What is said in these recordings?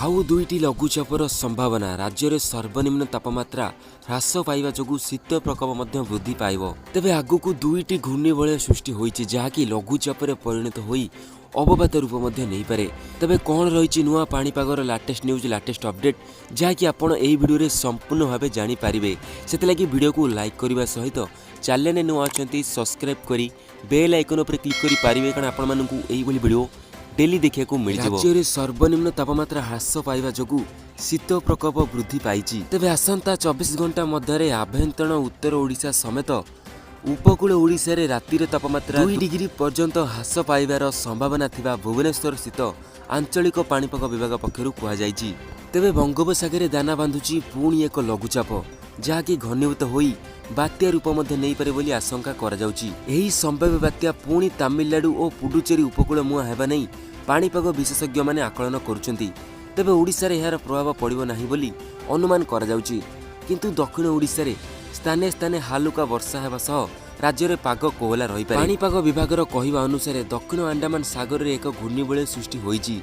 आउ दुईटी लघुचापर संभावना राज्य में सर्वनिम्न तापमात्रा ह्रास पाइबा जोगु शीत प्रकोप मध्य वृद्धि पाइब। तेबे आगुकु दुईटी घूर्णिबलय सृष्टि होइछि जहाँकि लघुचापर परिणत होई अवपात रूप मध्य नहीं पारे। तेबे कौन रही नुआ पाणीपागर लाटेस्ट न्यूज लाटेस्ट अपडेट जहाँकि आपण एही वीडियो रे संपूर्ण भाव जानि पारिबे। सेतिलागि वीडियो को लाइक करबा सहित चैनल नुआ अछंती सब्सक्राइब करी बेल आइकन पर क्लिक करी पारिबे कारण आपण मानकु एही भली वीडियो डेली देखिया मिल जाए। राज्य में सर्वनिम्न तापमात्रा ह्रास पाइबा जोगु शीत प्रकोप वृद्धि पाइछि। तेबे आसंता 24 घंटा मध्य आभ्यंतरण उत्तर ओडिशा समेत उपकूल ओडिशा रे रातिर तापमात्रा 2 डिग्री पर्यंत ह्रास पाइबार संभावना थिबा भुवनेश्वर स्थित आंचलिक पाणीपाग विभाग पक्षरु कुहा जाइछि। तेबे बंगोपसागर दाना बांधुछि पुणी एक लघुचाप जहाँकि घनीभूत होई बात्या रूप मध्य नहीं पारे बोली आशंका करा जाउछि। एही संभाव्य बात्या पुणी तमिलनाडु और पुडुचेरी उपकूल मुहां हेबा नहीं पाणीपाग विशेषज्ञ माने आकलन करुछन्ति। तेबे ओडिशा रे एहार प्रभाव पड़िबो नाही बोली अनुमान करा जाउछि, किंतु दक्षिण ओडिशा रे स्थाने स्थाने हालुका वर्षा हेबा सह राज्य में पाग कोहला रही पारे। पाणीपाग विभागर कहवा अनुसार दक्षिण अंडमान सागर रे एक घूर्णिबलय सृष्टि होइछि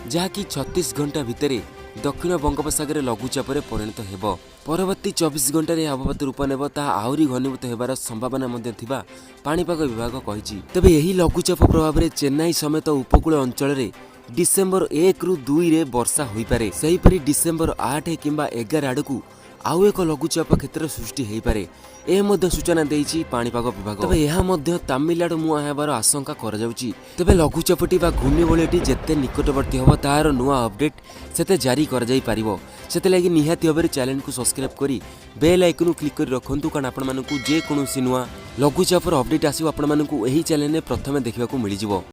जहाँकि 36 घंटा भितर दक्षिण बंगोपसागर लघुचाप परिणत हेब। परवर्ती 24 घंटे अवपात रूप नेब ताहा आहुरी घनीभूत हेबार संभावना मध्य थिबा पाणीपाग विभाग कहिछि। तेबे एही लघुचाप प्रभाव में चेन्नई समेत उपकूल अंचल रे डिसेम्बर 1 रु 2 रे वर्षा होई पारे। सेहीपरि डिसेम्बर 8 किंबा 11 आड़कू आउ एक लघुचाप क्षेत्र सृष्टि हो पारे ए मध्य सूचना देइछि पाणीपाग विभाग। तबे यह मध्य तमिलनाडु मुहां हेबार आशंका करा जाउछि। तबे लघुचापटी बा घूर्णिबलयटी जेते निकटवर्ती होबो तार नुआ अपडेट सेते जारी कर जाई परिबो। सेते लागि निहाती भाबरे चैनल को सब्सक्राइब करी बेल आइकन क्लिक करी रखंतु कारण आपण मानकु जे कोनोसी नुआ लघुचापर अपडेट आसीबो आपण मानकु एही चैनल ने प्रथमे देखिबाकू मिलि जिवो।